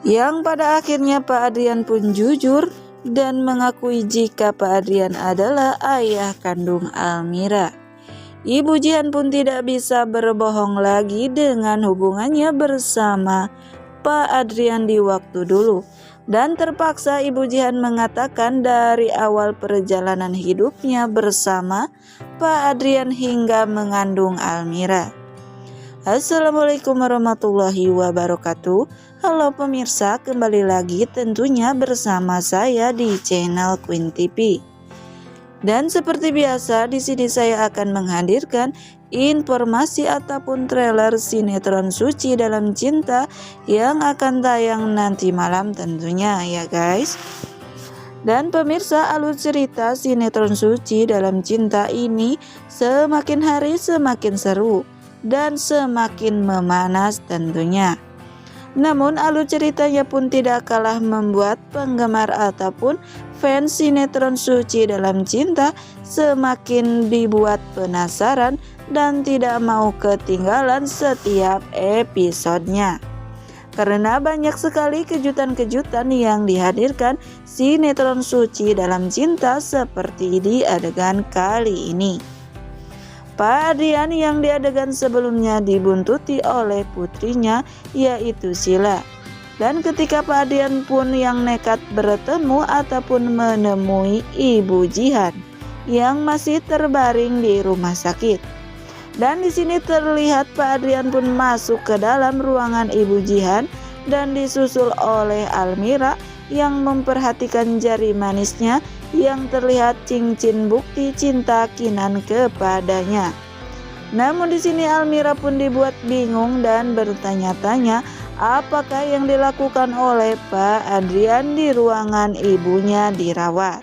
Yang pada akhirnya Pak Adrian pun jujur dan mengakui jika Pak Adrian adalah ayah kandung Almira. Ibu Jihan pun tidak bisa berbohong lagi dengan hubungannya bersama Pak Adrian di waktu dulu. Dan terpaksa Ibu Jihan mengatakan dari awal perjalanan hidupnya bersama Pak Adrian hingga mengandung Almira. Assalamualaikum warahmatullahi wabarakatuh. Halo pemirsa, kembali lagi tentunya bersama saya di channel Queen TV. Dan seperti biasa di sini saya akan menghadirkan informasi ataupun trailer sinetron Suci Dalam Cinta yang akan tayang nanti malam tentunya ya guys. Dan pemirsa, alur cerita sinetron Suci Dalam Cinta ini semakin hari semakin seru dan semakin memanas tentunya. Namun alur ceritanya pun tidak kalah membuat penggemar ataupun fans sinetron Suci Dalam Cinta semakin dibuat penasaran dan tidak mau ketinggalan setiap episodenya. Karena banyak sekali kejutan-kejutan yang dihadirkan sinetron Suci Dalam Cinta seperti di adegan kali ini. Pak Adrian yang di adegan sebelumnya dibuntuti oleh putrinya yaitu Sila. Dan ketika Pak Adrian pun yang nekat bertemu ataupun menemui Ibu Jihan yang masih terbaring di rumah sakit. Dan di sini terlihat Pak Adrian pun masuk ke dalam ruangan Ibu Jihan dan disusul oleh Almira yang memperhatikan jari manisnya yang terlihat cincin bukti cinta Kinan kepadanya. Namun di sini Almira pun dibuat bingung dan bertanya-tanya apakah yang dilakukan oleh Pak Adrian di ruangan ibunya dirawat.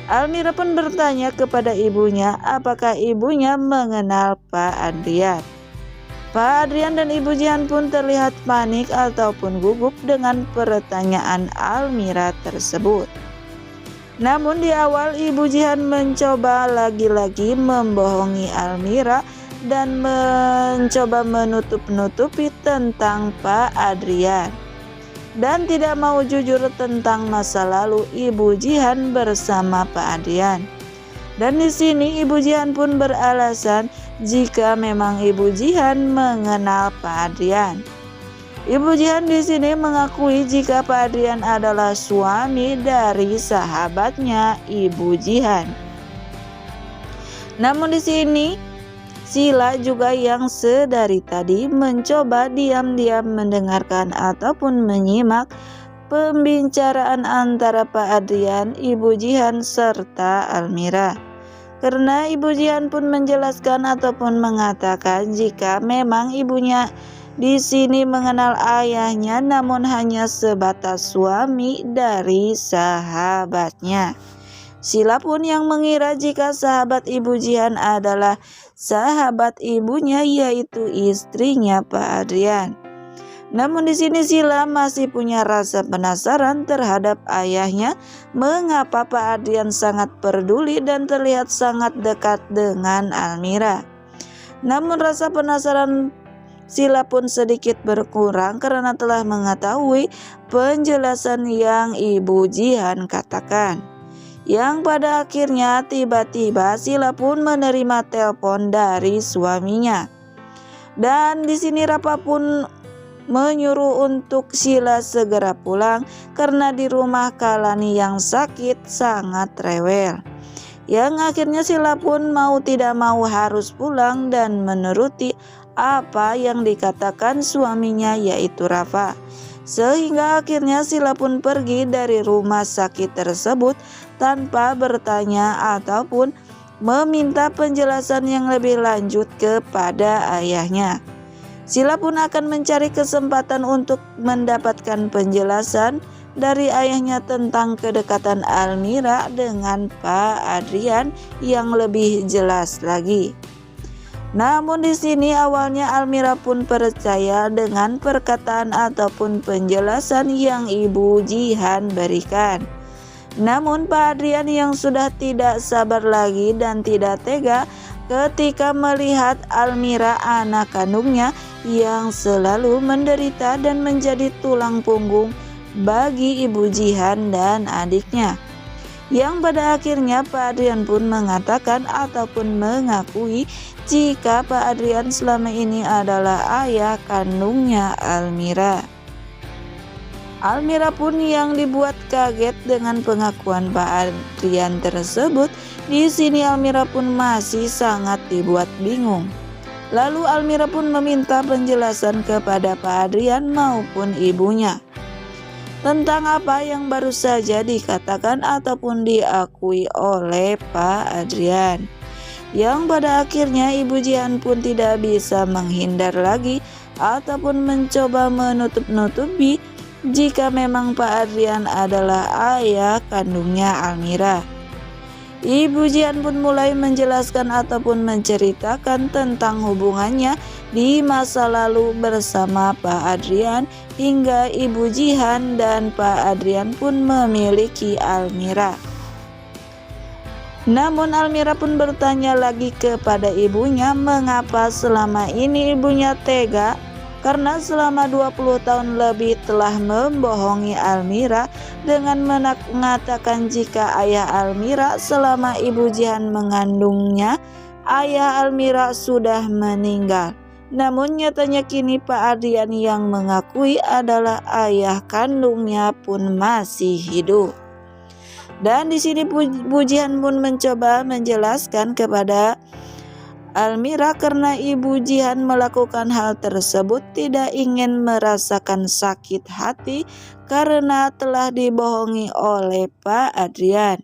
Almira pun bertanya kepada ibunya apakah ibunya mengenal Pak Adrian. Pak Adrian dan Ibu Jihan pun terlihat panik ataupun gugup dengan pertanyaan Almira tersebut. Namun di awal Ibu Jihan mencoba lagi-lagi membohongi Almira dan mencoba menutup-nutupi tentang Pak Adrian. Dan tidak mau jujur tentang masa lalu Ibu Jihan bersama Pak Adrian. Dan di sini Ibu Jihan pun beralasan jika memang Ibu Jihan mengenal Pak Adrian. Ibu Jihan di sini mengakui jika Pak Adrian adalah suami dari sahabatnya Ibu Jihan. Namun di sini Sila juga yang sedari tadi mencoba diam-diam mendengarkan ataupun menyimak pembicaraan antara Pak Adrian, Ibu Jihan serta Almira. Karena Ibu Jihan pun menjelaskan ataupun mengatakan jika memang ibunya di sini mengenal ayahnya namun hanya sebatas suami dari sahabatnya. Sila pun yang mengira jika sahabat Ibu Jihan adalah sahabat ibunya yaitu istrinya Pak Adrian. Namun di sini Sila masih punya rasa penasaran terhadap ayahnya, mengapa Pak Adrian sangat peduli dan terlihat sangat dekat dengan Almira. Namun rasa penasaran Sila pun sedikit berkurang karena telah mengetahui penjelasan yang Ibu Jihan katakan. Yang pada akhirnya tiba-tiba Sila pun menerima telepon dari suaminya. Dan di sini Rapa pun menyuruh untuk Sila segera pulang karena di rumah Kalani yang sakit sangat rewel. Yang akhirnya Sila pun mau tidak mau harus pulang dan menuruti apa yang dikatakan suaminya yaitu Rafa. Sehingga akhirnya Sila pun pergi dari rumah sakit tersebut tanpa bertanya ataupun meminta penjelasan yang lebih lanjut kepada ayahnya. Sila pun akan mencari kesempatan untuk mendapatkan penjelasan dari ayahnya tentang kedekatan Almira dengan Pak Adrian yang lebih jelas lagi. Namun di sini awalnya Almira pun percaya dengan perkataan ataupun penjelasan yang Ibu Jihan berikan. Namun Pak Adrian yang sudah tidak sabar lagi dan tidak tega ketika melihat Almira anak kandungnya yang selalu menderita dan menjadi tulang punggung bagi Ibu Jihan dan adiknya. Yang pada akhirnya Pak Adrian pun mengatakan ataupun mengakui jika Pak Adrian selama ini adalah ayah kandungnya Almira. Almira pun yang dibuat kaget dengan pengakuan Pak Adrian tersebut. Di sini Almira pun masih sangat dibuat bingung. Lalu Almira pun meminta penjelasan kepada Pak Adrian maupun ibunya tentang apa yang baru saja dikatakan ataupun diakui oleh Pak Adrian. Yang pada akhirnya Ibu Jihan pun tidak bisa menghindar lagi ataupun mencoba menutup-nutupi jika memang Pak Adrian adalah ayah kandungnya Almira. Ibu Jihan pun mulai menjelaskan ataupun menceritakan tentang hubungannya di masa lalu bersama Pak Adrian hingga Ibu Jihan dan Pak Adrian pun memiliki Almira. Namun Almira pun bertanya lagi kepada ibunya mengapa selama ini ibunya tega, karena selama 20 tahun lebih telah membohongi Almira dengan mengatakan jika ayah Almira selama Ibu Jihan mengandungnya, ayah Almira sudah meninggal. Namun nyatanya kini Pak Adrian yang mengakui adalah ayah kandungnya pun masih hidup. Dan di sini Bu Jihan pun mencoba menjelaskan kepada Almira karena Ibu Jihan melakukan hal tersebut tidak ingin merasakan sakit hati karena telah dibohongi oleh Pak Adrian.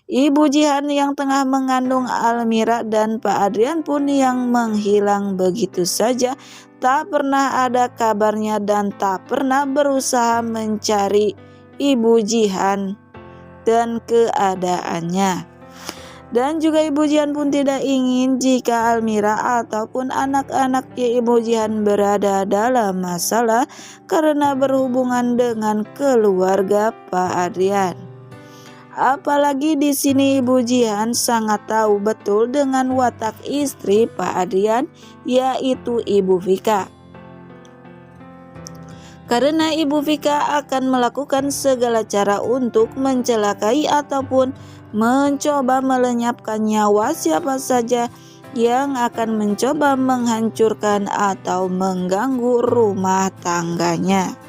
Ibu Jihan yang tengah mengandung Almira dan Pak Adrian pun yang menghilang begitu saja, tak pernah ada kabarnya dan tak pernah berusaha mencari Ibu Jihan dan keadaannya. Dan juga Ibu Jihan pun tidak ingin jika Almira ataupun anak-anaknya Ibu Jihan berada dalam masalah karena berhubungan dengan keluarga Pak Adrian. Apalagi di sini Ibu Jihan sangat tahu betul dengan watak istri Pak Adrian, yaitu Ibu Vika. Karena Ibu Vika akan melakukan segala cara untuk mencelakai ataupun mencoba melenyapkan nyawa siapa saja yang akan mencoba menghancurkan atau mengganggu rumah tangganya.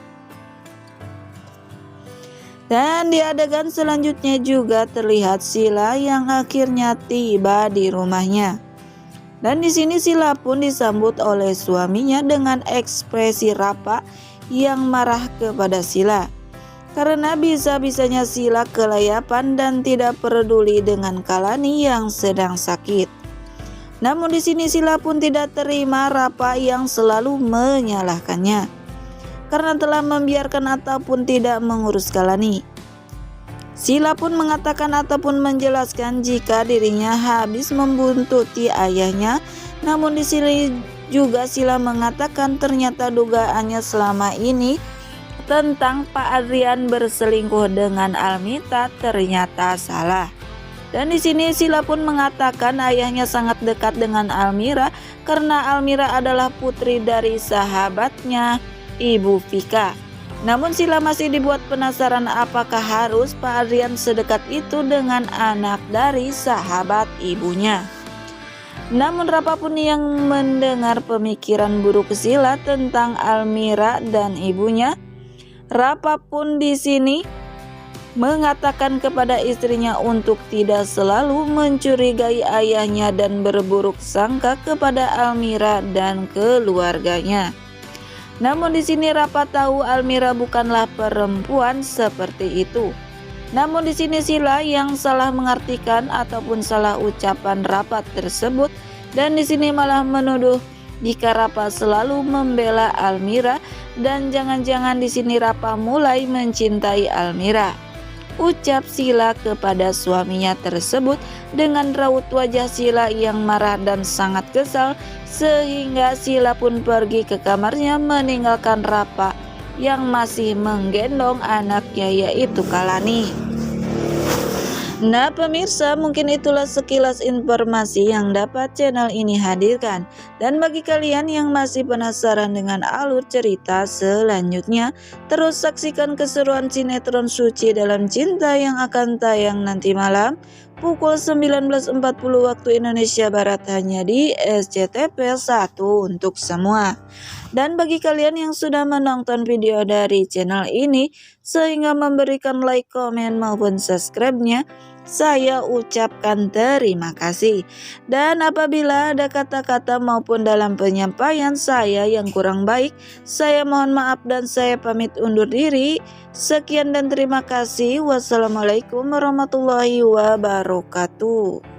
Dan di adegan selanjutnya juga terlihat Sila yang akhirnya tiba di rumahnya. Dan di sini Sila pun disambut oleh suaminya dengan ekspresi rapat yang marah kepada Sila. Karena bisa-bisanya Sila kelayapan dan tidak peduli dengan Kalani yang sedang sakit. Namun di sini Sila pun tidak terima Rapa yang selalu menyalahkannya karena telah membiarkan ataupun tidak mengurus Kalani. Sila pun mengatakan ataupun menjelaskan jika dirinya habis membuntuti ayahnya. Namun di sini juga Sila mengatakan ternyata dugaannya selama ini tentang Pak Adrian berselingkuh dengan Almita ternyata salah. Dan di sini Sila pun mengatakan ayahnya sangat dekat dengan Almira karena Almira adalah putri dari sahabatnya Ibu Vika. Namun Sila masih dibuat penasaran apakah harus Pak Adrian sedekat itu dengan anak dari sahabat ibunya. Namun Rapa pun yang mendengar pemikiran buruk Sila tentang Almira dan ibunya, Rapa pun di sini mengatakan kepada istrinya untuk tidak selalu mencurigai ayahnya dan berburuk sangka kepada Almira dan keluarganya. Namun di sini Rapa tahu Almira bukanlah perempuan seperti itu. Namun di sini Sila yang salah mengartikan ataupun salah ucapan Rapa tersebut, dan di sini malah menuduh jika Rapa selalu membela Almira dan jangan-jangan di sini Rapa mulai mencintai Almira. Ucap Sila kepada suaminya tersebut dengan raut wajah Sila yang marah dan sangat kesal, sehingga Sila pun pergi ke kamarnya meninggalkan Rapa yang masih menggendong anaknya yaitu Kalani. Nah pemirsa, mungkin itulah sekilas informasi yang dapat channel ini hadirkan. Dan bagi kalian yang masih penasaran dengan alur cerita selanjutnya, terus saksikan keseruan sinetron Suci Dalam Cinta yang akan tayang nanti malam pukul 19.40 waktu Indonesia Barat hanya di SCTV 1 untuk semua. Dan bagi kalian yang sudah menonton video dari channel ini sehingga memberikan like, komen maupun subscribe-nya, saya ucapkan terima kasih. Dan apabila ada kata-kata maupun dalam penyampaian saya yang kurang baik, saya mohon maaf dan saya pamit undur diri. Sekian dan terima kasih. Wassalamualaikum warahmatullahi wabarakatuh.